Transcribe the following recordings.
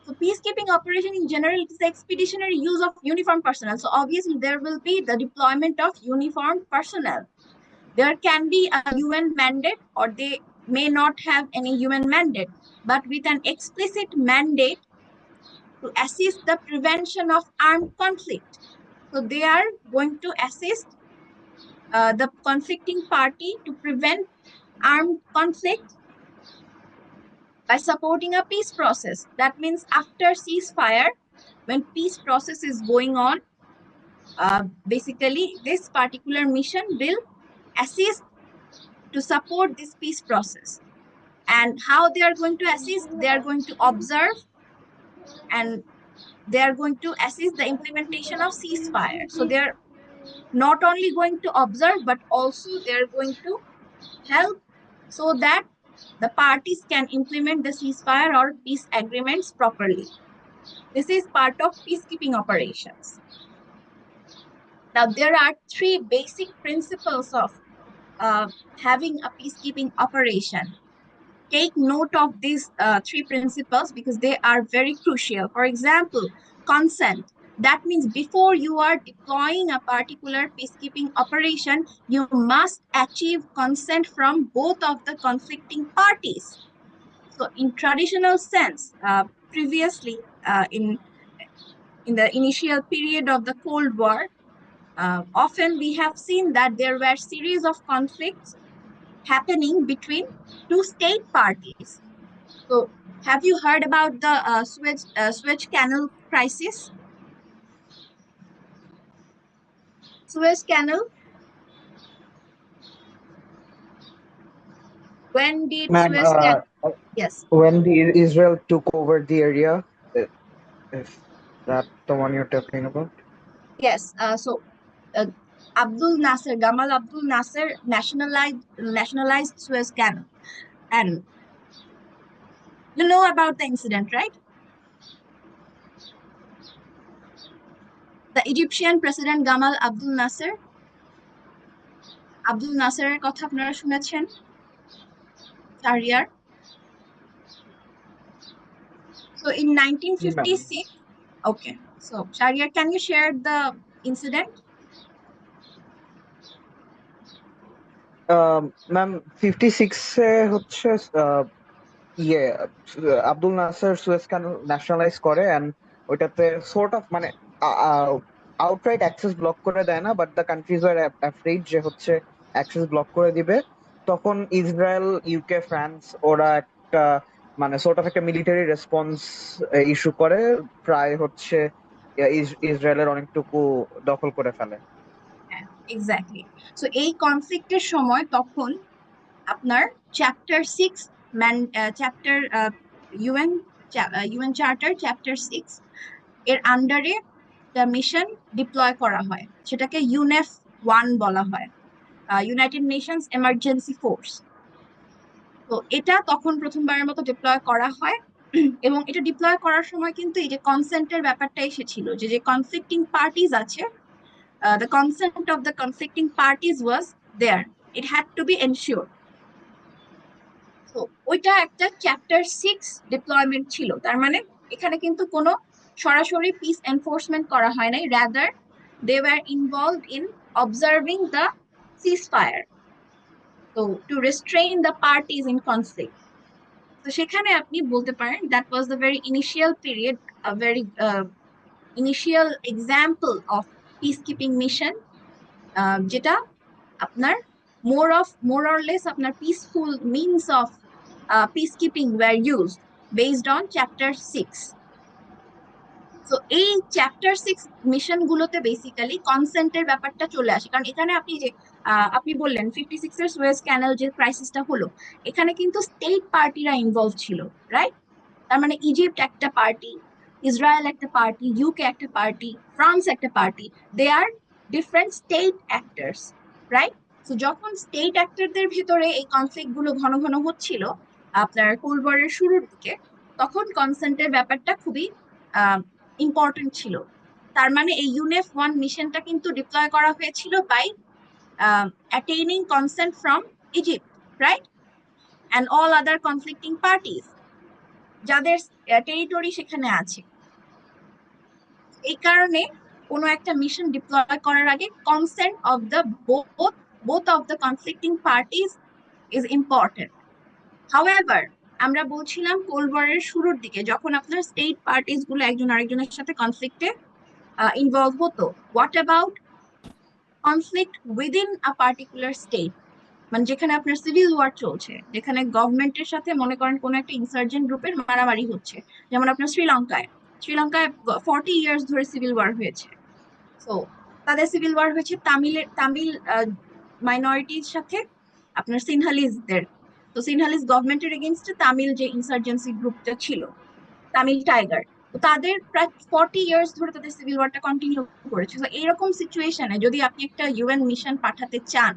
So peacekeeping operation in general is the expeditionary use of uniformed personnel. So obviously there will be the deployment of uniformed personnel. There can be a UN mandate or they may not have any UN mandate, but with an explicit mandate to assist the prevention of armed conflict. So they are going to assist the conflicting party to prevent armed conflict by supporting a peace process. That means after ceasefire, when peace process is going on, basically this particular mission will assist to support this peace process. And how they are going to assist? They are going to observe and they are going to assist the implementation of ceasefire. So they are not only going to observe, but also they are going to help so that the parties can implement the ceasefire or peace agreements properly. This is part of peacekeeping operations. Now, there are three basic principles of having a peacekeeping operation. Take note of these three principles because they are very crucial. For example, consent. That means before you are deploying a particular peacekeeping operation, you must achieve consent from both of the conflicting parties. So in traditional sense, previously in the initial period of the Cold War, often we have seen that there were series of conflicts happening between two state parties. So have you heard about the Suez Canal crisis? Suez Canal. When did Ma'am, Suez Canal? Yes. when Israel took over the area, is that the one you're talking about? Yes. So Abdul Nasser, Gamal Abdul Nasser nationalized Suez Canal, and you know about the incident, right? The Egyptian president Gamal Abdul Nasser. Abdul নাসেরের কথা আপনারা শুনেছেন? Shahryar. So in 1956, okay. So Shahryar, can you share the incident? Ma'am 56-এ হচ্ছে ইয়ে Abdul Nasser Suez canal nationalise করে and ওইটাতে sort of মানে outright access block করে দেয় না, but the countries are afraid যে হচ্ছে অ্যাক্সেস ব্লক করে দিবে। তখন ইসরায়েল, ইউকে, ফ্রান্স ওরা একটা মানে সর্ট অফ একটা মিলিটারি রেসপন্স ইস্যু করে, প্রায় হচ্ছে ইসরায়েলের অনেকটুকু দখল করে ফেলে। এক্স্যাক্টলি। সো এই কনফ্লিক্টের সময় তখন আপনার chapter 6 chapter UN UN charter chapter 6 এর আন্ডারে দ্য মিশন ডিপ্লয় করা হয়, সেটাকে ইউনেফ 1 বলা হয়, ইউনাইটেড নেশনস এমার্জেন্সি ফোর্স। তো এটা তখন প্রথমবারের মতো ডিপ্লয় করা হয় এবং এটা ডিপ্লয় করার সময় কিন্তু এই যে কনসেন্টের ব্যাপারটা এসেছিল, যে যে কনফ্লিক্টিং পার্টিজ আছে, the consent of the conflicting parties was there. It had to be ensured. So ওইটা একটা চ্যাপ্টার 6 ডিপ্লয়মেন্ট ছিল। তার মানে এখানে কিন্তু কোনো সরাসরি পিস এনফোর্সমেন্ট করা হয় নাই, rather they were involved in observing the ceasefire, তো to restrain the parties in conflict. তো সেখানে আপনি বলতে পারেন that was the very initial period, a very initial example of peacekeeping mission, যেটা আপনার more or less আপনার peaceful means of peacekeeping were used based on chapter 6. So এই chapter 6 mission গুলোতে বেসিক্যালি কনসেন্টের ব্যাপারটা চলে আসে, কারণ এখানে আপনি যে আপনি বললেন 56 এর সুয়েজ ক্যানাল যে ক্রাইসিসটা হলো, এখানে কিন্তু স্টেট পার্টিরা ইনভলভ ছিল, রাইট? তার মানে ইজিপ্ট একটা পার্টি, ইসরায়েল একটা পার্টি, ইউকে একটা পার্টি, ফ্রান্স একটা পার্টি, দে আর ডিফারেন্ট স্টেট অ্যাক্টরস, রাইট? তো যখন স্টেট অ্যাক্টরদের ভিতরে এই কনফ্লিক্ট গুলো ঘন ঘন হচ্ছিল আপনার কোল্ড ওয়ারের শুরুর দিকে, তখন কনসেন্টের ব্যাপারটা খুবই ইম্পর্টেন্ট ছিল। তার মানে এই ইউনেফ 1 মিশনটা কিন্তু ডিপ্লয় করা হয়েছিল by attaining consent from Egypt, right? And all other conflicting parties. যাদের টেরিটরি সেখানে আছে। এই কারণে কোনো একটা মিশন ডিপ্লয় করার আগে consent of the both of the conflicting parties is important. However, আমরা বলছিলাম কোল্ড ওয়ারের শুরুর দিকে যখন আপনার স্টেট পার্টিজ গুলো একজন আরেকজনের সাথে কনফ্লিক্টে ইনভলভ হতো, what about conflict within a particular state, মানে যেখানে আপনার সিভিল ওয়ার চলছে, যেখানে গভর্নমেন্টের সাথে মনে করেন কোন একটা ইনসার্জেন্ট গ্রুপের মারামারি হচ্ছে, যেমন আপনার শ্রীলঙ্কায় 40 ইয়ার্স ধরে সিভিল ওয়ার হয়েছে। তো তাদের সিভিল ওয়ার হয়েছে তামিল মাইনরিটির সাথে আপনার সিনহালিজদের। তো সিনহালিজ গভর্নমেন্টের এগেনস্টে তামিল যে ইনসার্জেন্সি গ্রুপটা ছিল, তামিল টাইগার, তো তাদের প্রায় 40 ইয়ার্স ধরে তাদের সিভিল ওয়ারটা কন্টিনিউ করেছে। তো এইরকম সিচুয়েশনে যদি আপনি একটা ইউএন মিশন পাঠাতে চান,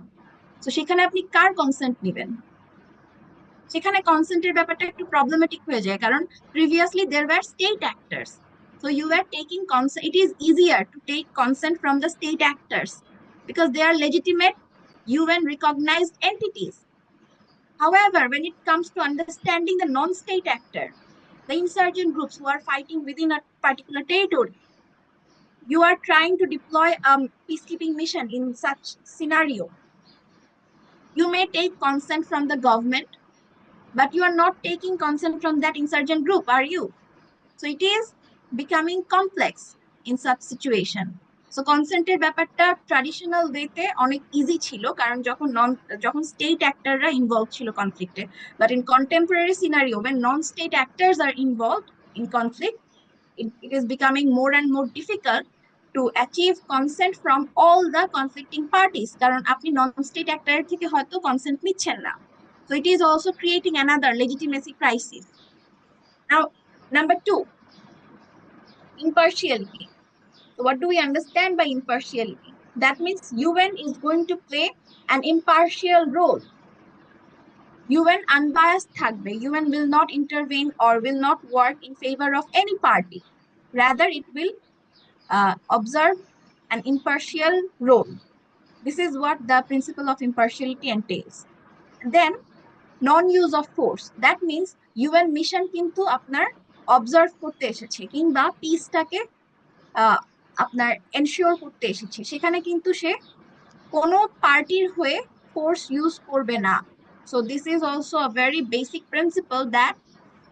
তো সেখানে আপনি কার কনসেন্ট নেবেন? সেখানে কনসেন্টের ব্যাপারটা একটু প্রবলেমেটিক হয়ে যায়, কারণ previously there were state actors, so you are taking consent. It is easier to take consent from the state actors because they are legitimate UN recognized entities. However, when it comes to understanding the non-state actor, the insurgent groups who are fighting within a particular territory, you are trying to deploy a peacekeeping mission in such scenario. You may take consent from the government, but you are not taking consent from that insurgent group, are you? So it is becoming complex in such situation. So কনসেন্টের ব্যাপারটা traditional ওয়েতে অনেক easy ছিল, কারণ যখন state অ্যাক্টররা involve ছিল কনফ্লিক্টে। But in contemporary scenario, when non-state actors are involved in conflict, it is becoming more and more difficult to achieve consent from all the conflicting parties, কারণ আপনি non-state actor থেকে হয়তো consent নিচ্ছেন না। So it is also creating another legitimacy crisis. Now, number two, impartiality. So what do we understand by impartiality? That means UN is going to play an impartial role. UN unbiased থাকবে. UN will not intervene or will not work in favor of any party. Rather, it will observe an impartial role. This is what the principle of impartiality entails. Then, non-use of force. That means UN mission কিন্তু আপনার observe করতে এসেছে কিংবা পিসটাকে আপনার ensure করতে এসেছে, সেখানে কিন্তু সে কোনো পার্টির হয়ে ফোর্স ইউজ করবে না। So this is also a very basic principle that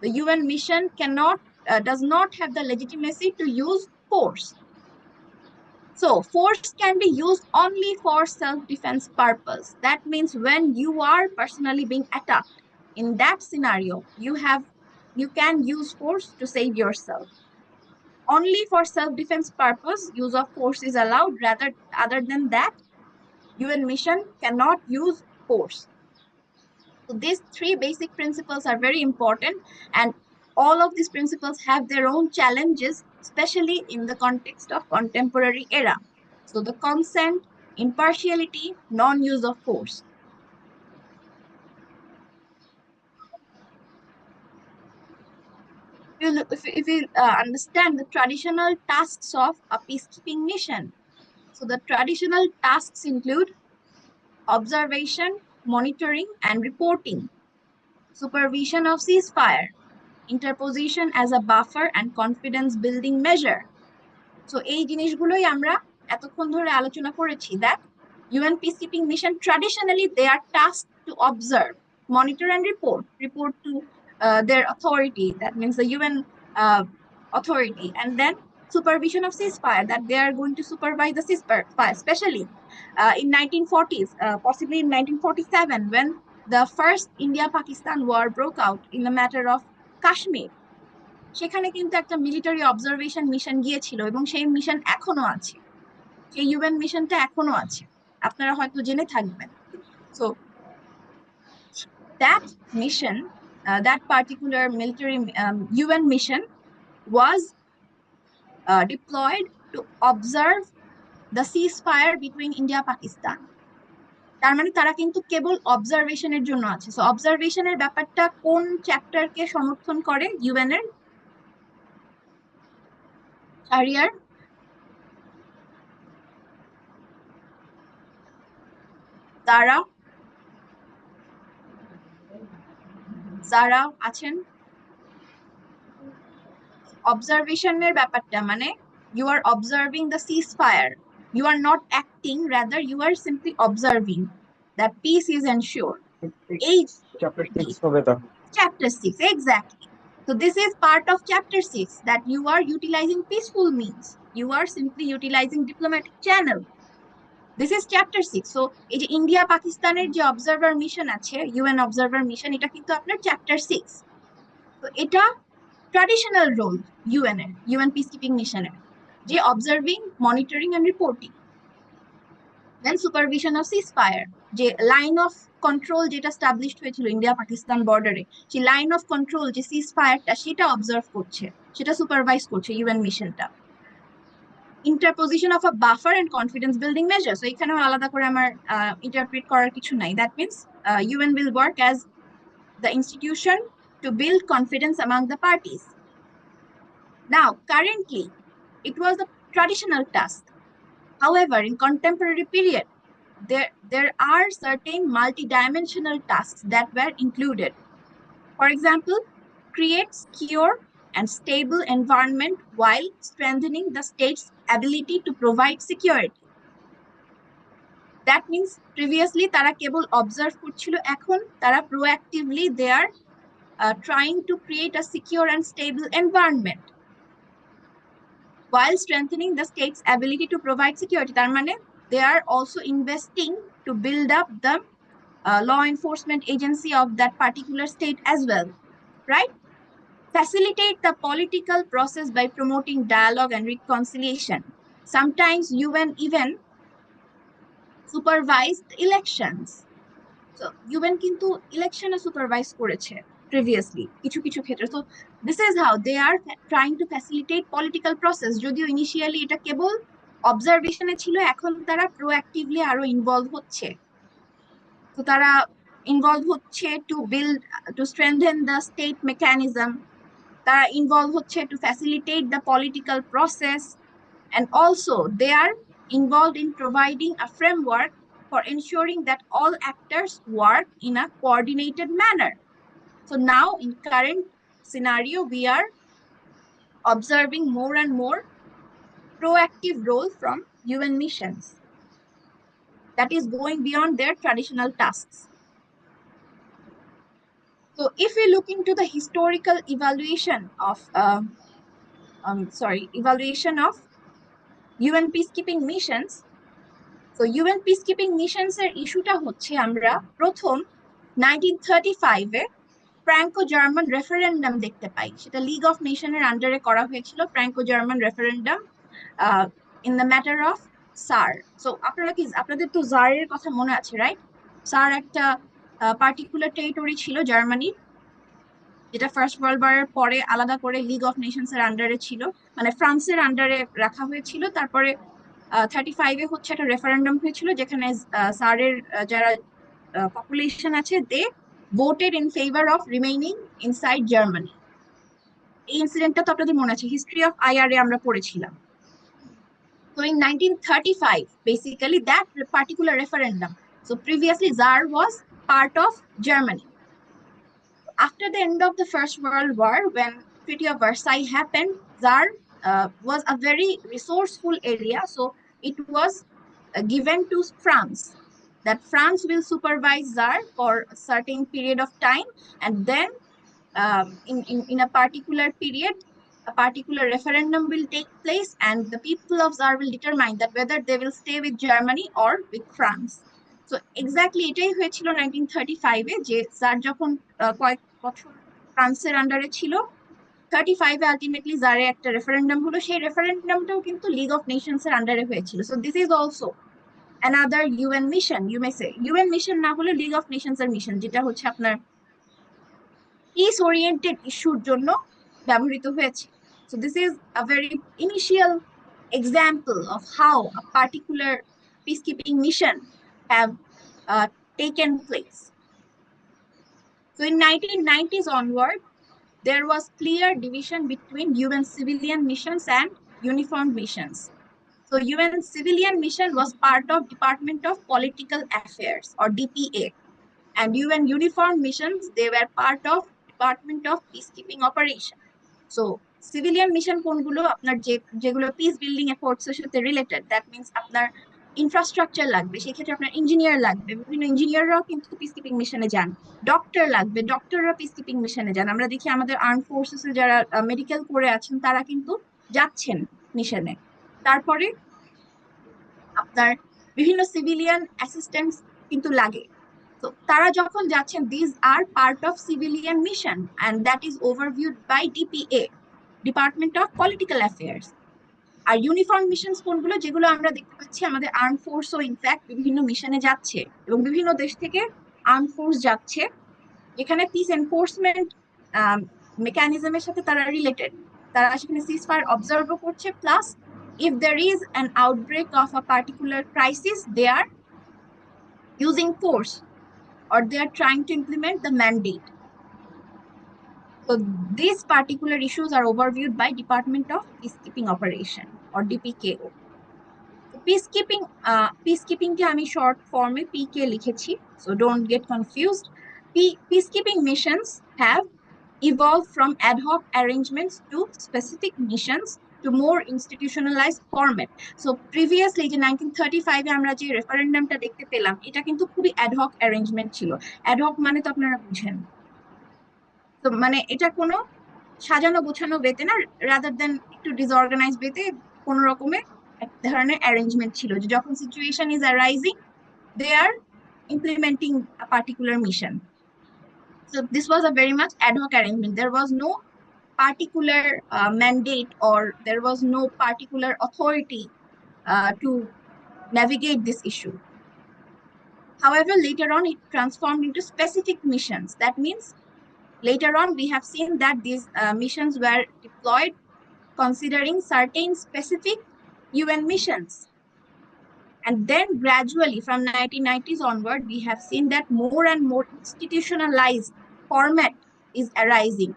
the UN mission does not have the legitimacy to use force. So force can be used only for self-defense purpose. That means when you are personally being attacked, in that scenario, you can use force to save yourself. Only for self-defense purpose, use of force is allowed. Rather, other than that, UN mission cannot use force. So these three basic principles are very important, and all of these principles have their own challenges, especially in the context of contemporary era. So the consent, impartiality, non-use of force. If you understand the traditional tasks of a peacekeeping mission, so the traditional tasks include observation, monitoring, and reporting, supervision of ceasefire, interposition as a buffer and confidence building measure. So এই জিনিসগুলোই আমরা এতক্ষণ ধরে আলোচনা করেছি, that UN peacekeeping mission traditionally they are tasked to observe, monitor and report to their authority, that means the UN authority, and then supervision of ceasefire, that they are going to supervise the ceasefire, especially in 1940s, possibly in 1947, when the first India-Pakistan war broke out in the matter of Kashmir. সেখানে কিন্তু একটা military observation mission গিয়েছিল এবং সেই mission এখনো আছে, সেই UN মিশনটা এখনো আছে, আপনারা হয়তো জেনে থাকবেন। So that mission, that particular military UN mission was deployed to observe the ceasefire between India Pakistan. তার মানে তারা কিন্তু কেবল অবজারভেশনের জন্য আছে। সো অবজারভেশনের ব্যাপারটা কোন চ্যাপ্টারকে সমর্থন করে ইউএন এর? শাহরিয়ার, তারা, যারা আছেন? অবজারভেশনের ব্যাপারটা মানে you are observing the ceasefire. You are not acting, rather you are simply observing that peace is ensured. এই চ্যাপ্টার 6 হবে তা। chapter 6, exactly. So this is part of chapter 6, that you are utilizing peaceful means. You are simply utilizing diplomatic channel. This is chapter 6. So এই যে India পাকিস্তানের যে observer mission আছে, UN observer mission, এটা কিন্তু আপনার চ্যাপ্টার 6। তো এটা ট্র্যাডিশনাল রোল ইউএন এর, ইউএন পিসকিপিং মিশনের, যে observing, monitoring and reporting. Then supervision of ceasefire, যে লাইন অফ কন্ট্রোল যেটা স্টাবলিশড হয়েছিল ইন্ডিয়া পাকিস্তান বর্ডারে, সেই লাইন অফ কন্ট্রোল যে সিজফায়ারটা সেটা অবজার্ভ করছে, সেটা সুপারভাইজ করছে ইউএন মিশনটা। Interposition of a buffer and confidence building measure, so এখানেও আলাদা করে আমার ইন্টারপ্রিট করার কিছু নাই। That means UN will work as the institution to build confidence among the parties. Now, currently, it was a traditional task. However, in contemporary period, there are certain multidimensional tasks that were included. For example, create secure and stable environment while strengthening the state's ability to provide security. That means previously তারা কেবল observe করছিল, এখন তারা proactively they are trying to create a secure and stable environment while strengthening the state's ability to provide security. তার মানে they are also investing to build up the law enforcement agency of that particular state as well, right? Facilitate the political process by promoting dialogue and reconciliation. Sometimes UN even supervised elections. So UN কিন্তু ইলেকশনে supervise করেছে previously কিছু কিছু ক্ষেত্রে। So this is how they are trying to facilitate political process. যদিও initially এটা কেবল অবজারভেশনে ছিল, এখন তারা প্রোঅ্যাক্টিভলি আরো ইনভলভ হচ্ছে। তো তারা ইনভলভ হচ্ছে to build, to strengthen the state mechanism, তারা ইনভলভ হচ্ছে to facilitate the political process, and also they are involved in providing a framework for ensuring that all actors work in a coordinated manner. So now in current scenario, we are observing more and more proactive role from UN missions that is going beyond their traditional tasks. So if we look into the historical evaluation of evaluation of UN peacekeeping missions, তো UN peacekeeping missions এর ইস্যুটা হচ্ছে আমরা প্রথম 1935 এ Franco German referendum দেখতে পাই। সেটা league of নেশনের আন্ডারে করা হয়েছিল, Franco German referendum in the matter of sir. So আপনারা কি, আপনাদের তো জারের কথা মনে আছে, রাইট? সার একটা পার্টিকুলার টেরিটরি ছিল জার্মানির, যেটা ফার্স্ট ওয়ার্ল্ড ওয়ারের পরে আলাদা করে লিগ অফ নেশনস এর আন্ডারে ছিল, মানে ফ্রান্সের আন্ডারে রাখা হয়েছিল। তারপরে 35-এ হচ্ছে একটা রেফারেন্ডাম হয়েছিল, যেখানে সারের যারা পপুলেশন আছে they voted in favour of remaining inside Germany. এই ইনসিডেন্টটা তো আপনাদের মনে আছে, হিস্ট্রি অফ আইআরএ আমরা পড়েছিলাম। So in 1935, basically that particular referendum, so previously Tsar was part of Germany. After the end of the First World War, when Treaty of Versailles happened, Tsar was a very resourceful area, so it was given to France, that France will supervise Tsar for a certain period of time, and then in a particular period, a particular referendum will take place, and the people of Tsar will determine that whether they will stay with Germany or with France. So exactly এটাই হয়েছিল 1935-এ, যে Tsar যখন কয়েক বছর ফ্রান্সের আন্ডারে ছিল, 35-এ ultimately জারে একটা রেফারেন্ডাম হলো, সেই রেফারেন্ডামটাও কিন্তু লিগ অফ নেশনস এর আন্ডারে হয়েছিল। So this is also another UN mission, you may say UN mission না হলে লিগ অফ নেশনস এর মিশন, যেটা হচ্ছে আপনার পিস ওরিয়েন্টেড ইস্যুর জন্য ব্যবহৃত হয়েছে। So this is a very initial example of how a particular peacekeeping mission have taken place. So in 1990s onward, there was clear division between UN civilian missions and uniformed missions. So UN civilian mission was part of Department of Political Affairs, or DPA, and UN uniformed missions, they were part of Department of Peacekeeping Operation. So civilian mission কোনগুলো? আপনার যেগুলো piece building efforts এর সাথে related, that means আপনার infrastructure লাগবে, সেক্ষেত্রে আপনার engineer লাগবে, বিভিন্ন ইঞ্জিনিয়াররাও কিন্তু পিস কিপিং মিশনে যান। ডক্টর লাগবে, ডক্টররা পিস কিপিং মিশনে যান। আমরা দেখি আমাদের আর্ম ফোর্সেস এ যারা মেডিকেল করে আছেন তারা কিন্তু যাচ্ছেন মিশনে। তারপরে আপনার বিভিন্ন সিভিলিয়ান অ্যাসিস্ট্যান্টস কিন্তু লাগে। তো তারা যখন যাচ্ছেন, this are part of civilian mission and that is overviewed by DPA, department of political affairs. আর ইউনিফর্ম মিশনস কোনগুলো? যেগুলো আমরা দেখতে পাচ্ছি আমাদের আর্ম ফোর্সও ইনফ্যাক্ট বিভিন্ন মিশনে যাচ্ছে এবং বিভিন্ন দেশ থেকে আর্ম ফোর্স যাচ্ছে, যেখানে পিস এনফোর্সমেন্ট মেকানিজমের সাথে তারা রিলেটেড। তারা সেখানে সিজ ফায়ার অবজার্ভও করছে, plus if there is an outbreak of a particular crisis, they are using force or they are trying to implement the mandate. So these particular issues are overviewed by Department of Peacekeeping Operation or DPKO. Peacekeeping কে আমি short ফর্মে পিকে লিখেছি, so don't get confused. Peacekeeping missions have evolved from ad hoc arrangements to specific missions to more institutionalized format. So previously যে 1935 এ আমরা যে রেফারেন্ডামটা দেখতে পেলাম, এটা কিন্তু খুবই ad hoc arrangement ছিল। ad hoc মানে তো আপনারা বুঝেন, তো মানে এটা কোনো সাজানো গোছানো বেতে না, রাদার দেন একটু ডিসঅর্গানাইজ বেতে কোনো রকমের এক ধরনের অ্যারেঞ্জমেন্ট ছিল, যে যখন situation is arising they are implementing a particular mission. So this was a very much ad hoc arrangement, there was no particular mandate or there was no particular authority to navigate this issue. However, later on it transformed into specific missions. That means later on we have seen that these missions were deployed considering certain specific UN missions. And then gradually from 1990s onward, we have seen that more and more institutionalized format is arising.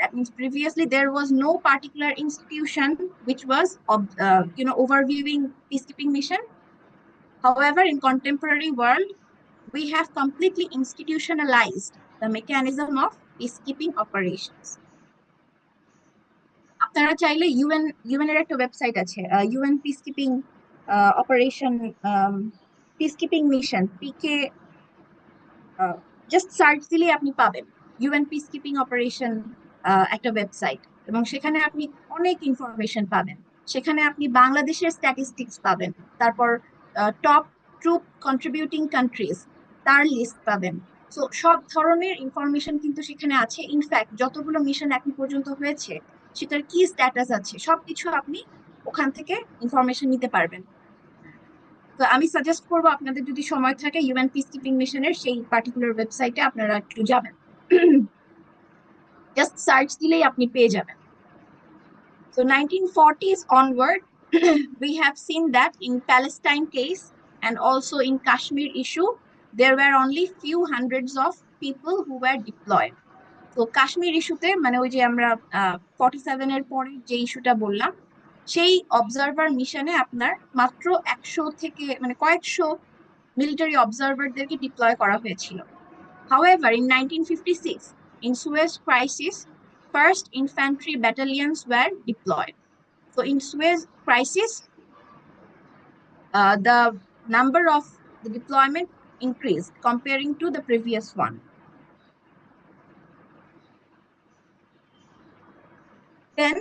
That means previously there was no particular institution which was overviewing peacekeeping mission. However, in contemporary world, we have completely institutionalized the mechanism of peacekeeping operations. আপনারা চাইলে UN এর একটা website আছে, UN peacekeeping operation, peacekeeping mission, PK, just search দিলে আপনি পাবেন UN peacekeeping operation একটা website, এবং সেখানে আপনি অনেক ইনফরমেশন পাবেন। সেখানে আপনি বাংলাদেশের স্ট্যাটিস্টিক্স পাবেন, তারপর টপ ট্রুপ কন্ট্রিবিউটিং কান্ট্রিজ তার লিস্ট পাবেন। সো সব ধরনের ইনফরমেশন কিন্তু সেখানে আছে। ইনফ্যাক্ট যতগুলো মিশন এখন পর্যন্ত হয়েছে সেটার কি স্ট্যাটাস আছে সবকিছু আপনি ওখান থেকে ইনফরমেশন নিতে পারবেন। তো আমি সাজেস্ট করবো আপনাদের যদি সময় থাকে ইউএন পিসকিপিং মিশনের সেই পার্টিকুলার ওয়েবসাইটে আপনারা একটু যাবেন, জাস্ট সার্চ দিলেই আপনি পেয়ে যাবেন। So 1940s onward, we have seen that in Palestine case and also in Kashmir issue, there were only few hundreds of people who were deployed. তো কাশ্মীর ইস্যুতে মানে ওই যে আমরা 47 এর পরে যে ইস্যুটা বললাম, সেই অবজারভার মিশনে আপনার মাত্র 100 থেকে মানে কয়েকশো মিলিটারি অবজারভারদেরকে ডিপ্লয় করা হয়েছিল। However, in 1956, in Suez crisis, first infantry battalions were deployed. So in Suez crisis, the number of the deployment increased comparing to the previous one. Then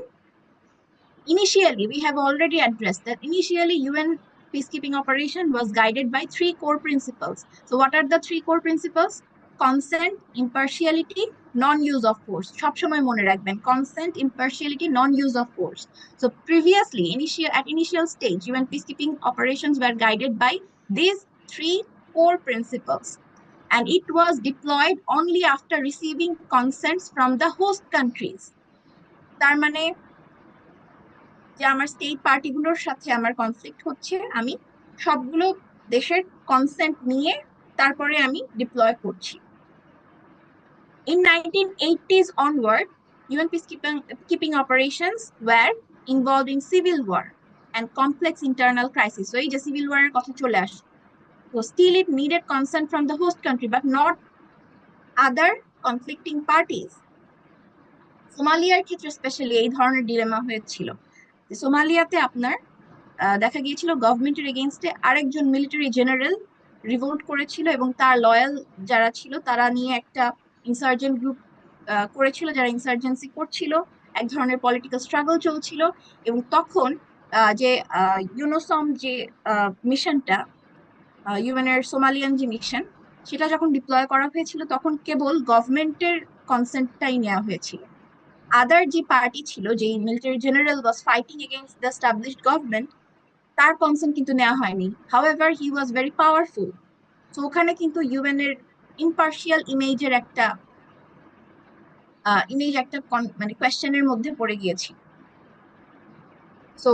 initially, we have already addressed that initially UN peacekeeping operation was guided by three core principles. So what are the three core principles? Consent, impartiality, non-use of force. সব সময় মনে রাখবেন, consent, impartiality, non-use of force. So previously, at initial stage, UN peacekeeping operations were guided by these three core principles. And it was deployed only after receiving consents from the host countries. তার মানে যে আমার state পার্টিগুলোর সাথে আমার conflict হচ্ছে, আমি সবগুলো দেশের কনসেন্ট নিয়ে তারপরে আমি ডিপ্লয় করছি। In 1980s onward, UN peacekeeping operations were involved in civil war and complex internal crisis. So এই যে সিভিল ওয়ারের কথা চলে আসে, so still it needed consent from the host country but not other conflicting parties. সোমালিয়ার ক্ষেত্রে specially এই ধরনের dilemma হয়েছিল যে সোমালিয়াতে আপনার দেখা গিয়েছিল গভর্নমেন্টের এগেইনস্টে আরেকজন মিলিটারি জেনারেল রিভোল্ট করেছিল এবং তার লয়াল যারা ছিল তারা নিয়ে একটা ইনসার্জেন্ট গ্রুপ করেছিল, যারা ইনসার্জেন্সি করছিল, এক ধরনের পলিটিক্যাল স্ট্রাগল চলছিল। এবং তখন যে ইউনোসম যে মিশনটা, ইউএন এর সোমালিয়ান যে মিশন, সেটা যখন ডিপ্লয় করা হয়েছিল তখন কেবল গভর্নমেন্টের কনসেন্টটাই নেওয়া হয়েছিল। আদার যে পার্টি ছিল, যে military general was fighting against the established government, তার কনসেন্ট কিন্তু নেওয়া হয়নি। However he was very powerful. তো ওখানে কিন্তু ইউএন এর ইম্পার্শিয়াল মানে কোয়েশ্চেনের মধ্যে পড়ে গিয়েছিল। So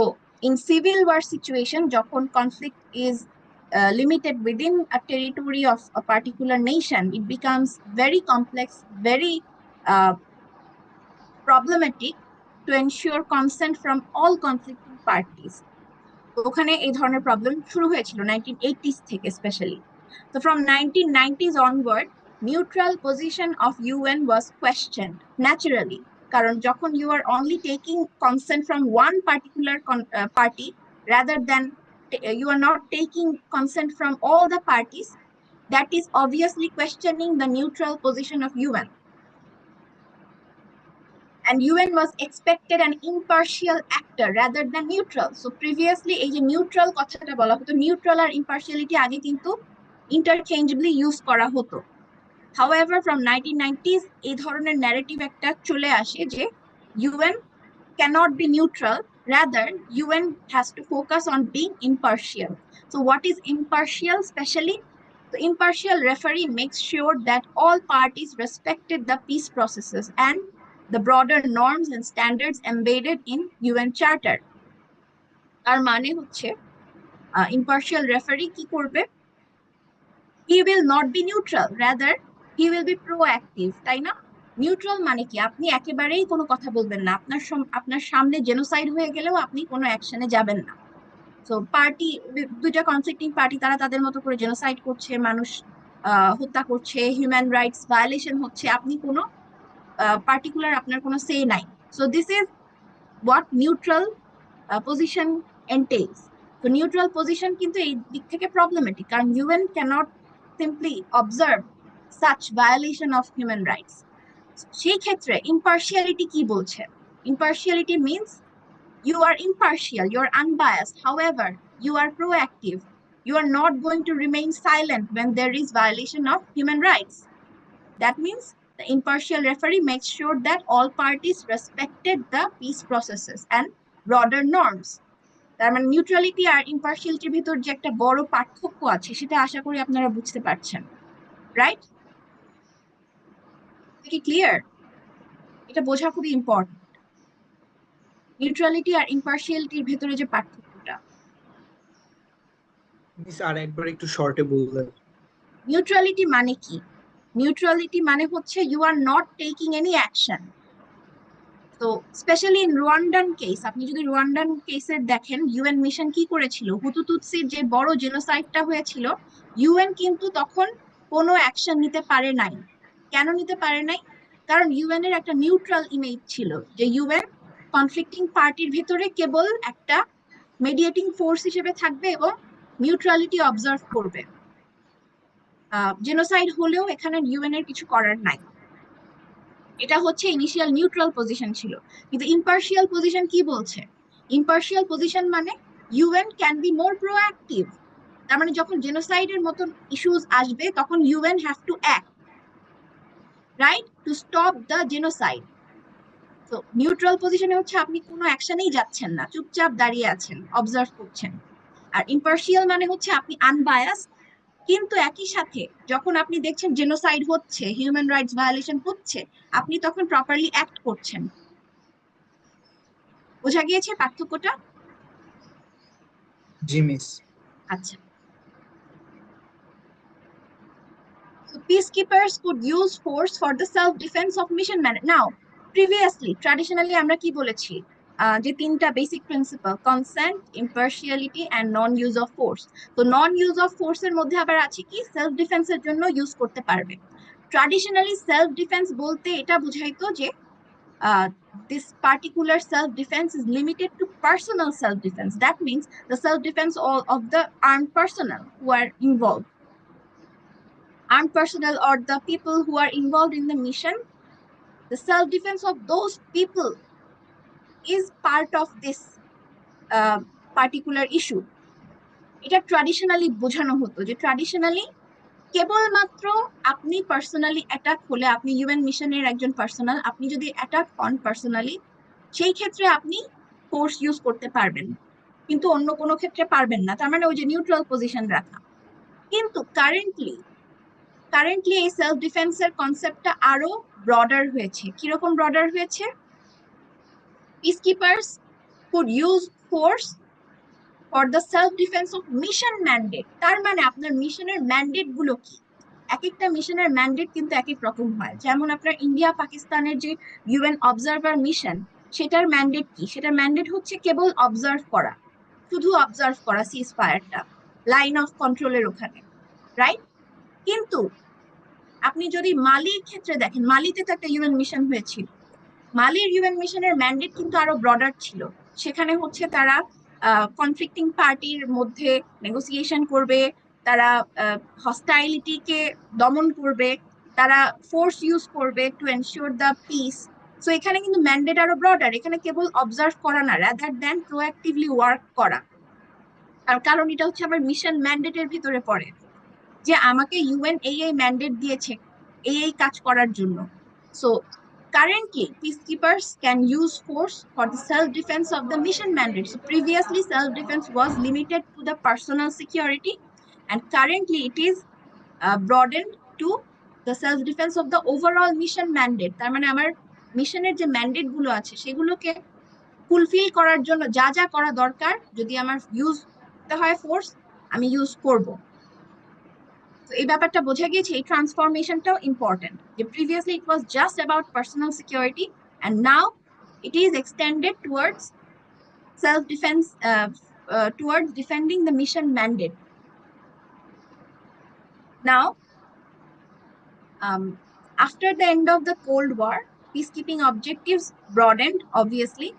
in civil war situation, যখন conflict is limited within a territory of a particular nation, it becomes very complex, very problematic to ensure consent from all conflicting parties. ওখানে এই ধরনের প্রবলেম শুরু হয়েছিল 1980s থেকে স্পেশালি। তো from 1990s onward, neutral position of UN was questioned naturally, কারণ যখন you are only taking consent from one particular party rather than you are not taking consent from all the parties, that is obviously questioning the neutral position of UN. And UN was expected an impartial actor rather than neutral. So previously এই যে neutral কথাটা বলা হতো, neutral আর ইম্পার্শিয়ালিটি আগে কিন্তু ইন্টারচেঞ্জেবলি use করা হতো। However, from 1990s এই ধরনের ন্যারেটিভ একটা চলে আসে যে UN cannot be neutral, rather UN has to focus on being impartial. So what is impartial? Especially the impartial referee makes sure that all parties respected the peace processes and the broader norms and standards embedded in UN Charter. তার মানে হচ্ছে impartial referee কি করবে? He will not be neutral, rather he will be proactive, তাই না? Neutral মানে কি? আপনি একেবারেই কোনো কথা বলবেন না, আপনার সামনে জেনোসাইড হয়ে গেলেও আপনি কোনো অ্যাকশনে যাবেন না। তো পার্টি, দুইটা কনফ্লিক্টিং পার্টি, তারা তাদের মতো করে জেনোসাইড করছে, মানুষ হত্যা করছে, হিউম্যান রাইটস ভায়োলেশন হচ্ছে, আপনি কোনো পার্টিকুলার আপনার কোনো সে নাই। So this is what neutral position entails. তো নিউট্রাল পজিশন কিন্তু এই দিক থেকে প্রবলেমেটিক, কারণ UN cannot simply observe such violation of human rights. সেই ক্ষেত্রে ইম্পার্শিয়ালিটি কি বলছে? Impartiality means you are impartial, you are unbiased. However, you are proactive. You are not going to remain silent when there is violation of human rights. That means the impartial referee makes sure that all parties respected the peace processes and broader norms. তার মানে neutrality আর ইম্পার্শিয়ালিটির ভিতর যে একটা বড় পার্থক্য আছে সেটা আশা করি আপনারা বুঝতে পারছেন, রাইট? কি ক্লিয়ার? এটা বোঝা খুবই ইম্পর্টেন্ট, নিউট্রালিটি আর ইম্পার্শিয়ালিটির ভেতরে যে পার্থক্যটা। মিস আর একবার একটু শর্টে বলবেন। নিউট্রালিটি মানে কি? নিউট্রালিটি মানে হচ্ছে you are not taking any action. তো স্পেশালি ইন রুয়ান্ডান কেস, আপনি যদি রুয়ান্ডান কেসের দেখেন, ইউএন মিশন কি করেছিল? হুতু তুতসির যে বড় জেনোসাইডটা হয়েছিল, ইউএন কিন্তু তখন কোনো অ্যাকশন নিতে পারে নাই। কেন নিতে পারে নাই? কারণ ইউএন এর একটা নিউট্রাল ইমেজ ছিল, যে ইউএন কনফ্লিক্টিং পার্টির ভেতরে কেবল একটা মিডিয়েটিং ফোর্স হিসেবে থাকবে এবং নিউট্রালিটি অবজার্ভ করবে। জেনোসাইড হলেও এখানে ইউএন এর কিছু করার নাই। এটা হচ্ছে ইনিশিয়াল নিউট্রাল পজিশন ছিল। কিন্তু ইম্পার্শিয়াল পজিশন কি বলছে? ইম্পার্শিয়াল পজিশন মানে UN can be more proactive. তার মানে যখন জেনোসাইডের মতন ইস্যুস আসবে তখন UN have to act, right, to stop the genocide. তো নিউট্রাল পজিশনে হচ্ছে আপনি কোনো অ্যাকশনেই যাচ্ছেন না, চুপচাপ দাঁড়িয়ে আছেন, অবজার্ভ করছেন। আর ইম্পার্শিয়াল মানে হচ্ছে আপনি আনবায়াসড, কিন্তু একই সাথে যখন আপনি দেখছেন জেনোসাইড হচ্ছে, হিউম্যান রাইটস ভায়োলেশন হচ্ছে, আপনি তখন প্রপারলি অ্যাক্ট করছেন। বোঝা গিয়েছে পার্থক্যটা? জি মিস। আচ্ছা। So peacekeepers could use force for the self-defense of mission man. Now, previously, traditionally আমরা কি বলেছি? যে তিনটা basic principle, consent, impartiality and non use of force. তো নন ইউজ অফ ফোর্স এর মধ্যে আবার আছে কি, সেলফ ডিফেন্সের জন্য ইউজ করতে পারবে। ট্র্যাডিশনালি সেলফ ডিফেন্স বলতে এটা বুঝাইতো যে uh, this particular self-defense is limited to personal self-defense. That means the self-defense of the armed personnel who are involved. Armed personnel or the people who are involved in the mission, the self-defense of those people is part of this uh, particular issue. এটা traditionally বোঝানো হতো যে traditionally কেবলমাত্র আপনি personally attack হলে, আপনি UN মিশনের একজন পার্সোনাল, আপনি যদি অ্যাটাক হন পার্সোনালি, সেই ক্ষেত্রে আপনি ফোর্স ইউজ করতে পারবেন, কিন্তু অন্য কোনো ক্ষেত্রে পারবেন না। তার মানে ওই যে নিউট্রাল পজিশন রাখা। কিন্তু কারেন্টলি এই সেলফ ডিফেন্সের কনসেপ্টটা আরো ব্রডার হয়েছে। কিরকম ব্রডার হয়েছে? Peacekeepers could use force for the self defence of mission mandate. তার মানে আপনার মিশনের ম্যান্ডেট গুলো কি? এক একটা মিশনের ম্যান্ডেট কিন্তু এক এক রকম হয়। যেমন আপনার ইন্ডিয়া পাকিস্তানের যে ইউএন অবজারভার মিশন, সেটার ম্যান্ডেট কি? সেটার ম্যান্ডেট হচ্ছে কেবল অবজার্ভ করা, শুধু অবজার্ভ করা সিজ ফায়ারটা লাইন অফ কন্ট্রোলের ওখানে, রাইট? কিন্তু আপনি যদি মালির ক্ষেত্রে দেখেন, মালিতে তো একটা ইউএন মিশন হয়েছিল। মালির ইউএন মিশনের ম্যান্ডেট কিন্তু আরো ব্রডার ছিল। সেখানে হচ্ছে তারা কনফ্লিক্টিং পার্টির মধ্যে নেগোসিয়েশন করবে, তারা হস্টাইলিটিকে দমন করবে, তারা ফোর্স ইউজ করবে to ensure the piece. So এখানে কিন্তু ম্যান্ডেট আরো ব্রডার, এখানে কেবল অবজার্ভ করা না, রাদার দ্যান প্রোঅ্যাক্টিভলি ওয়ার্ক করা। আর কারণ এটা হচ্ছে আমার মিশন ম্যান্ডেটের ভিতরে পড়ে যে আমাকে ইউএন এই ম্যান্ডেট দিয়েছে এই কাজ করার জন্য। So currently peacekeepers can use force for the self-defense of the mission mandate. So previously self-defense was limited to the personal security, and currently it is broadened to the self-defense of the overall mission mandate. তার মানে আমার মিশনের যে mandate গুলো আছে সেগুলোকে fulfil করার জন্য যা যা করা দরকার, যদি আমার ইউজ করতে হয় ফোর্স, আমি ইউজ করব। তো এই ব্যাপারটা বোঝা গিয়েছে, এই ট্রান্সফরমেশনটাও ইম্পর্টেন্ট, যে previously it was just about personal security and now it is extended towards self defence, towards defending the mission mandate. Now, after the end of the Cold War, peacekeeping objectives broadened, obviously.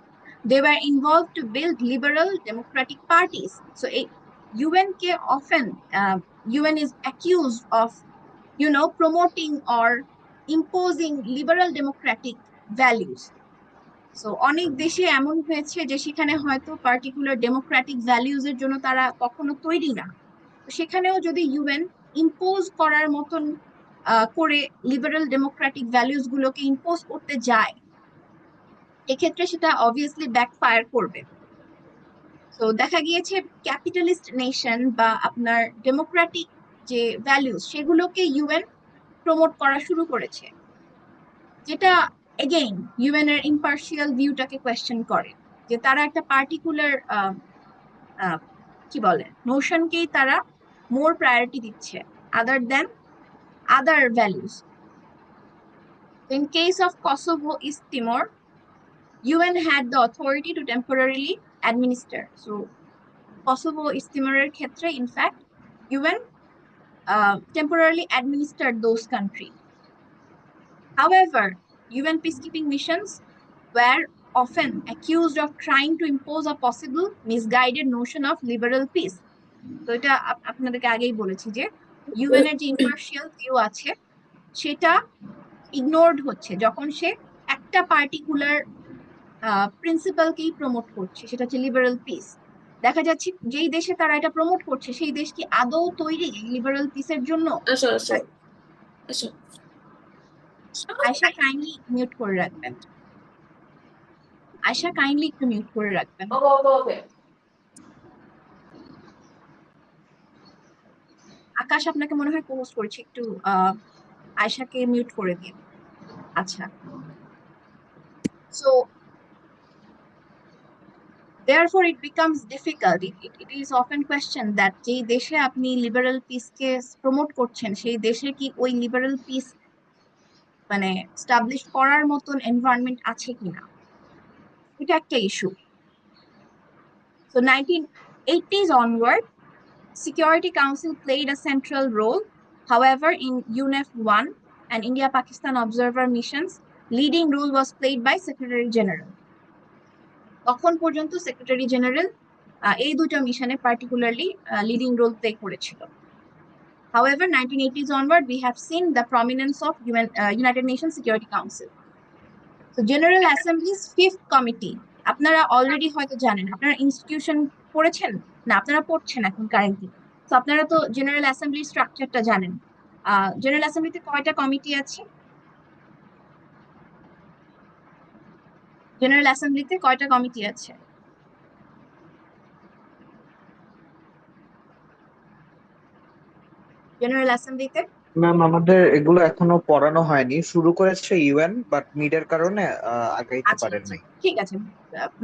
They were involved to build liberal democratic parties. So UN often, UN is accused of, promoting or imposing liberal democratic values. So অনেক দেশে এমন হয়েছে যে সেখানে হয়তো particular Democratic values এর জন্য তারা কখনো তৈরি না, সেখানেও যদি ইউএন ইম্পোজ করার মতন করে লিবারাল ডেমোক্রেটিক ভ্যালিউজ গুলোকে ইম্পোজ করতে যায়, এক্ষেত্রে সেটা অবভিয়াসলি ব্যাকফায়ার করবে। তো দেখা গিয়েছে ক্যাপিটালিস্ট নেশন বা আপনার ডেমোক্রেটিক যে ভ্যালিউজ সেগুলোকে ইউএন প্রমোট করা শুরু করেছে, যেটা এগেইন ইউএন এর ইম্পার্শিয়াল ভিউটাকে কোয়েশ্চেন করে, যে তারা একটা পার্টিকুলার কি বলে নোশনকেই তারা মোর প্রায়োরিটি দিচ্ছে other than other values. In case of Kosovo, East Timor, UN had the authority to temporarily administer. So Kosovo, East Timor এর ক্ষেত্রে in fact UN temporarily administered those countries. However, UN peacekeeping missions were often accused of trying to impose a possible misguided notion of liberal peace. তো এটা আপনাদেরকে আগেই বলেছি যে UN এর যে ইম্পার্শিয়াল ভিউ আছে সেটা ইগনোরড হচ্ছে যখন সে একটা পার্টিকুলার প্রিন্সিপালকেই প্রমোট করছে, সেটা হচ্ছে লিবারাল পিস। দেখা যাচ্ছে যেই দেশে তারা এটা প্রমোট করছে সেই দেশ কি আদৌ তৈরি লিবারাল পিসের জন্য? আয়শা কাইন্ডলি মিউট করে রাখবেন, আয়শা কাইন্ডলি একটু মিউট করে রাখবেন। আকাশ আপনাকে মনে হয় পোস্ট করেছি, একটু আয়শাকে মিউট করে দিন। আচ্ছা, so therefore it becomes difficult, it is often questioned that যেই দেশে আপনি লিবারাল পিসকে প্রমোট করছেন সেই দেশে কি ওই লিবারাল পিস মানে এস্টাবলিশ করার মতন এনভায়রনমেন্ট আছে কিনা, এটা একটা issue. So 1980s onward, Security Council played a central role. However, in UNEF 1 and India-Pakistan observer missions, Leading role was played by Secretary General. তখন পর্যন্ত সেক্রেটারি জেনারেল এই দুটো মিশনে পার্টিকুলারলি লিডিং রোল প্লে করেছিল। However, 1980s onward, we have seen the prominence of United Nations Security Council. So, General Assembly's fifth committee, আপনারা already হয়তো জানেন, আপনারা ইনস্টিটিউশন পড়েছেন না, আপনারা পড়ছেন এখন কারেন্টলি। তো আপনারা তো জেনারেল অ্যাসেম্বলির স্ট্রাকচারটা জানেন। জেনারেল অ্যাসেম্বলিতে কয়টা কমিটি আছে? জেনারেল অ্যাসেম্বলিতে কয়টা কমিটি আছে? জেনারেল অ্যাসেম্বলিতে ম্যাম আমাদের এগুলো এখনো পড়ানো হয়নি, শুরু করেছে ইউএন, বাট নিডের কারণে আগাইতে আচ্ছা পারেন আচ্ছা, নাই। ঠিক আছে,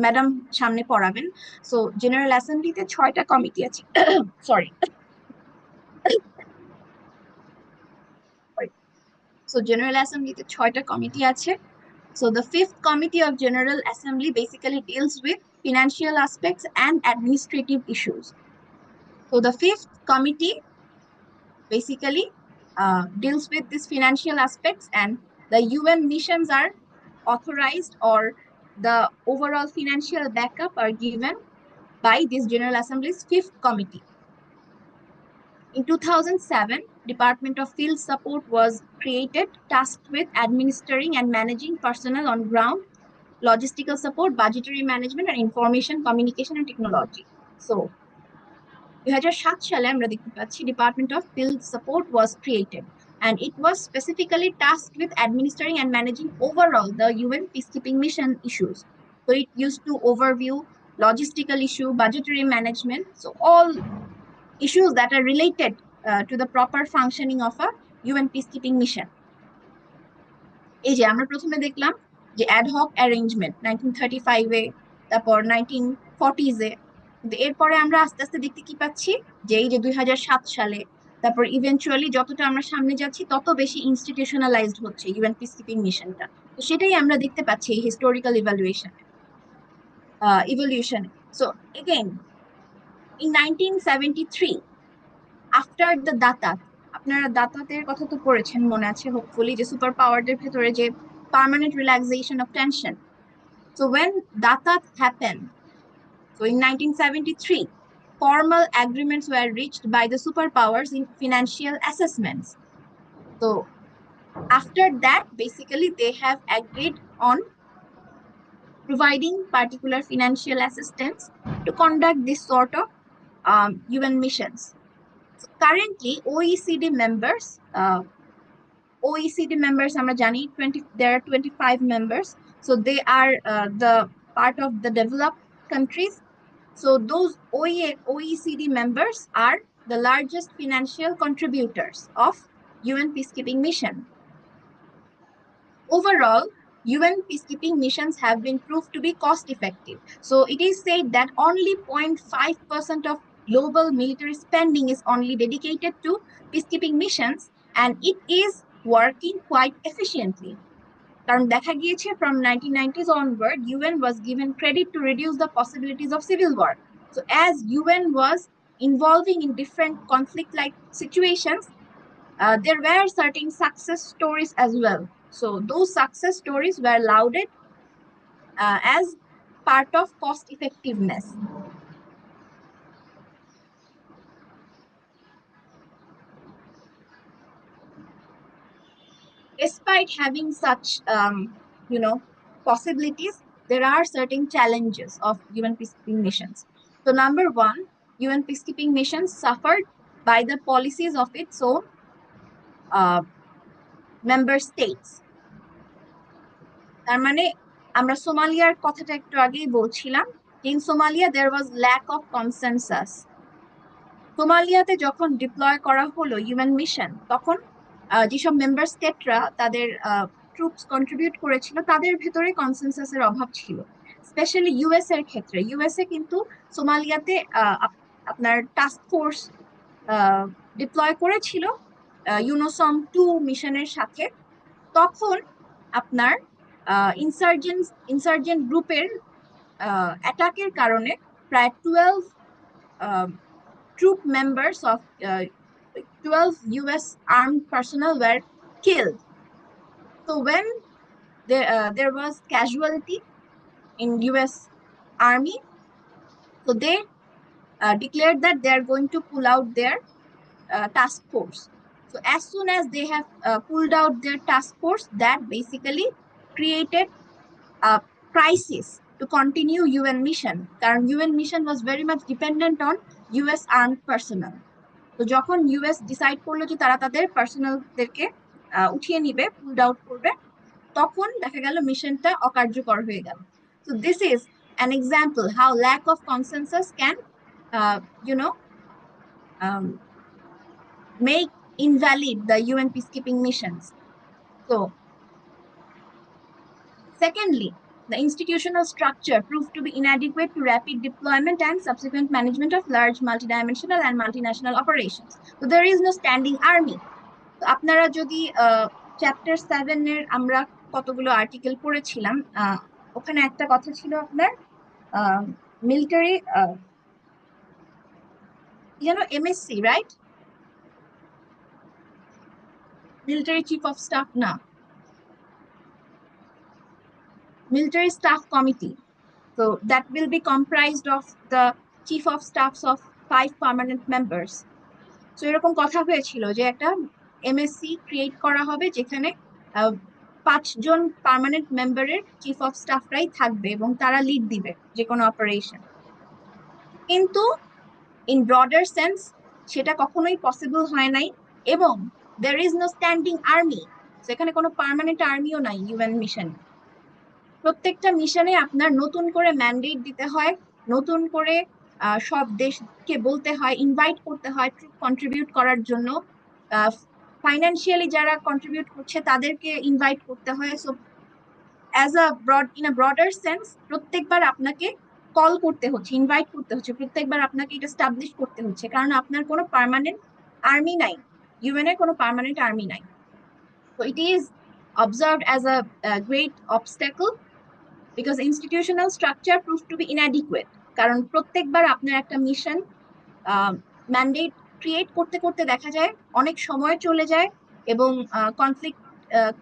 ম্যাডাম সামনে পড়াবেন। সো জেনারেল অ্যাসেম্বলিতে 6টা কমিটি আছে। সরি। সো জেনারেল অ্যাসেম্বলিতে 6টা কমিটি আছে। So the fifth committee of General Assembly basically deals with financial aspects and administrative issues. So the fifth committee basically deals with these financial aspects, and the UN missions are authorized, or the overall financial backup are given by this General Assembly's fifth committee. In 2007, Department of Field Support was created, tasked with administering and managing personnel on ground, logistical support, budgetary management, and information communication and technology. So 2007 সালে আমরা দেখতে পাচ্ছি Department of Field Support was created, and it was specifically tasked with administering and managing overall the UN peacekeeping mission issues. So it used to overview logistical issue, budgetary management, so all issues that are related to the proper functioning of a UN peacekeeping mission. এই যে আমরা প্রথমে দেখলাম যে ad hoc arrangement 1935-এ, তারপর 1940s-এ, কিন্তু এরপরে আমরা আস্তে আস্তে দেখতে কি পাচ্ছি যে এই যে 2007 সালে, তারপর ইভেনচুয়ালি যতটা আমরা সামনে যাচ্ছি তত বেশি ইনস্টিটিউশনালাইজড হচ্ছে ইউএন পিসকিপিং মিশনটা। তো সেটাই আমরা দেখতে পাচ্ছি এই হিস্টোরিক্যাল ইভলিউশনে। So again in 1973, after the দাতা, আপনারা দাতাতের কথা তো পড়েছেন, মনে আছে হোপফুলি, যে সুপার পাওয়ারদের ভেতরে যে permanent relaxation of tension. So when Datat happened, so in 1973, formal agreements were reached by the superpowers in financial assessments. So after that, basically they have agreed on providing particular financial assistance to conduct this sort of UN missions. So currently, OECD members, আমরা জানি 20, there are 25 members. So they are the part of the developed countries. So those OECD members are the largest financial contributors of UN peacekeeping mission. Overall, UN peacekeeping missions have been proved to be cost effective. So it is said that only 0.5% of global military spending is only dedicated to peacekeeping missions, and it is working quite efficiently. কারণ দেখা গিয়েছে from 1990s onward, UN was given credit to reduce the possibilities of civil war. So as UN was involving in different conflict-like situations, there were certain success stories as well. So those success stories were lauded as part of cost effectiveness. Despite having such, possibilities, there are certain challenges of UN peacekeeping missions. So number one, UN peacekeeping missions suffered by the policies of its own member states. তার মানে আমরা সোমালিয়ার কথাটা একটু আগেই বলছিলাম, in Somalia there was lack of consensus. সোমালিয়াতে যখন deploy করা হলো ইউএন মিশন, তখন যেসব মেম্বার স্টেটরা তাদের ট্রুপস কন্ট্রিবিউট করেছিল তাদের ভেতরে কনসেনসাসের অভাব ছিল। স্পেশালি ইউএস এর ক্ষেত্রে, ইউএসএ কিন্তু সোমালিয়াতে আপনার টাস্ক ফোর্স ডিপ্লয় করেছিল ইউনোসম 2 মিশনের সাথে। তখন আপনার ইনসার্জেন্ট গ্রুপের অ্যাটাকের কারণে প্রায় 12 troop members of 12 US armed personnel were killed. So when there was casualty in US Army, so they declared that they are going to pull out their task force. So as soon as they have pulled out their task force, that basically created a crisis to continue UN mission, কারণ UN mission was very much dependent on US armed personnel. তো যখন US decide করলো যে তারা তাদের পার্সোনালদেরকে উঠিয়ে নিবে, pulled out করবে, তখন দেখা গেল মিশনটা অকার্যকর হয়ে গেল। So this is an example how lack of consensus can you know make invalid the UN peacekeeping missions. So secondly, the institutional structure proved to be inadequate to rapid deployment and subsequent management of large multidimensional and multinational operations. So there is no standing army. তো আপনারা যদি chapter 7 এর আমরা কতগুলো article পড়েছিলাম, ওখানে একটা কথা ছিল আপনার military MSc, right? Military chief of staff না, military staff committee. So that will be comprised of the chief of staffs of 5 permanent members. So এরকম কথা হয়েছিল যে একটা এমএসসি ক্রিয়েট করা হবে যেখানে 5 জন পার্মানেন্ট মেম্বারের চিফ অফ স্টাফরাই থাকবে এবং তারা লিড দিবে যে কোনো অপারেশন। কিন্তু ইন ব্রডার সেন্স সেটা কখনোই পসিবল হয় নাই, এবং there is no standing army, সেখানে কোনো পার্মানেন্ট আর্মিও নাই ইউএন মিশনে। প্রত্যেকটা মিশনে আপনার নতুন করে ম্যান্ডেট দিতে হয়, নতুন করে সব দেশকে বলতে হয়, ইনভাইট করতে হয় ট্রুপ কন্ট্রিবিউট করার জন্য, ফাইন্যান্সিয়ালি যারা কন্ট্রিবিউট করছে তাদেরকে ইনভাইট করতে হয়। So as a broader sense প্রত্যেকবার আপনাকে কল করতে হচ্ছে, ইনভাইট করতে হচ্ছে, প্রত্যেকবার আপনাকে এটা স্টাবলিশ করতে হচ্ছে, কারণ আপনার কোনো পার্মানেন্ট আর্মি নাই, ইউএন এর কোনো পার্মানেন্ট আর্মি নাই। So it is observed as a great obstacle because institutional structure proved to be inadequate. কারণ প্রত্যেকবার আপনার একটা মিশন ম্যান্ডেট ক্রিয়েট করতে করতে দেখা যায় অনেক সময় চলে যায়, এবং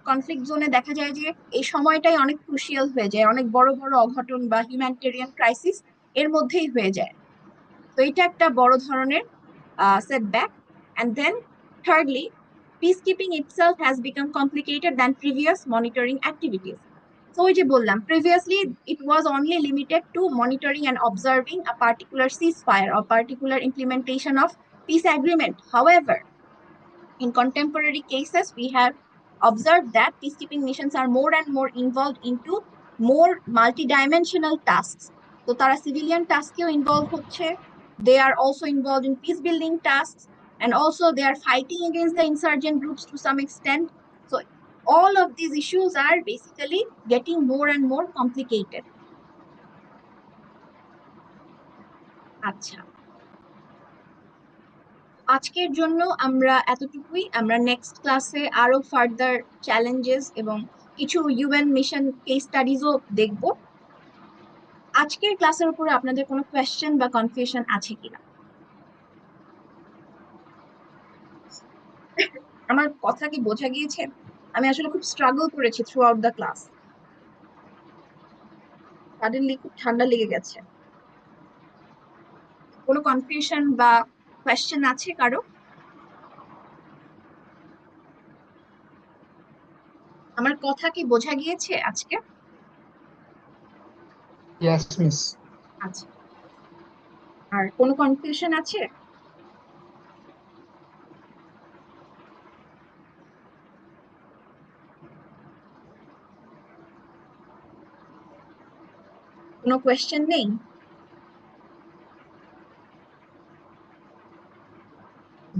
কনফ্লিক্ট জোনে দেখা যায় যে এই সময়টাই অনেক ক্রুশিয়াল হয়ে যায়, অনেক বড় বড় অঘটন বা হিউম্যানিটেরিয়ান ক্রাইসিস এর মধ্যেই হয়ে যায়। তো এটা একটা বড় ধরনের setback. And then thirdly, peacekeeping itself has become complicated than previous monitoring activities. So ওই যে বললাম, previously it was only limited to monitoring and observing a particular ceasefire or particular implementation of peace agreement. However, in contemporary cases, we have observed that peacekeeping missions are more and more involved into more multidimensional tasks. So তারা civilian taskeও involved হচ্ছে, they are also involved in peace building tasks, and also they are fighting against the insurgent groups to some extent. So all of these issues are basically getting more and more complicated. আচ্ছা, আজকের জন্য আমরা এতটুকুই। আমরা next ক্লাসে আরো further challenges এবং কিছু ইউএন মিশন কেস স্টাডিজও দেখব। আজকের ক্লাসের উপরে আপনাদের কোনো কোয়েশ্চেন বা কনফিউশন আছে কিনা? আমার কথা কি বোঝা গিয়েছে? আমি আসলে খুব স্ট্রাগল করেছি through out the class, suddenly খুব ঠান্ডা লেগে গেছে। কোনো কনফিউশন বা কোয়েশ্চেন আছে কারো? আমার কথা কি বোঝা গিয়েছে আজকে? Yes miss. আচ্ছা, আর কোনো কনফিউশন আছে? কোনো কোয়েশ্চেন নেই?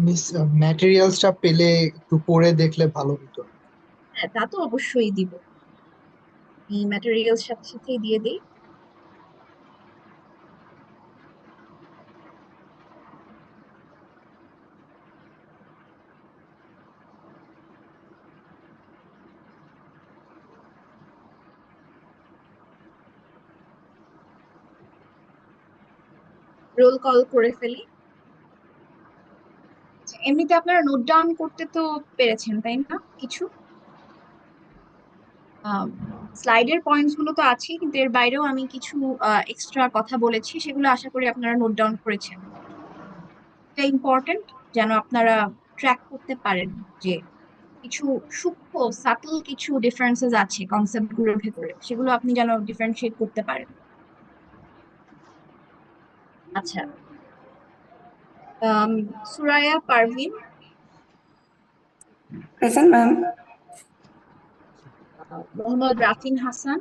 মিস, ম্যাটেরিয়ালসটা পেলে একটু পড়ে দেখলে ভালো হতো। হ্যাঁ, তা তো অবশ্যই দিব, এই ম্যাটেরিয়ালস সাথে সাথেই দিয়ে দিই। রোল কল করে ফেলি। এমনিতে আপনারা নোট ডাউন করতে তো পেরেছেন, তাই না? কিছু স্লাইডের পয়েন্টস গুলো তো আছেই, কিন্তু এর বাইরেও আমি কিছু এক্সট্রা কথা বলেছি, সেগুলো আশা করি আপনারা নোট ডাউন করেছেন। এটা ইম্পর্টেন্ট যেন আপনারা ট্র্যাক করতে পারেন যে কিছু সূক্ষ্ম সাটল কিছু ডিফারেন্সেস আছে কনসেপ্ট গুলোর ভেতরে, সেগুলো আপনি যেন ডিফারেন্সিয়েট করতে পারেন। আচ্ছা, সুরায়া পারভিন, Present, ma'am. মোহাম্মদ রাফিন হাসান,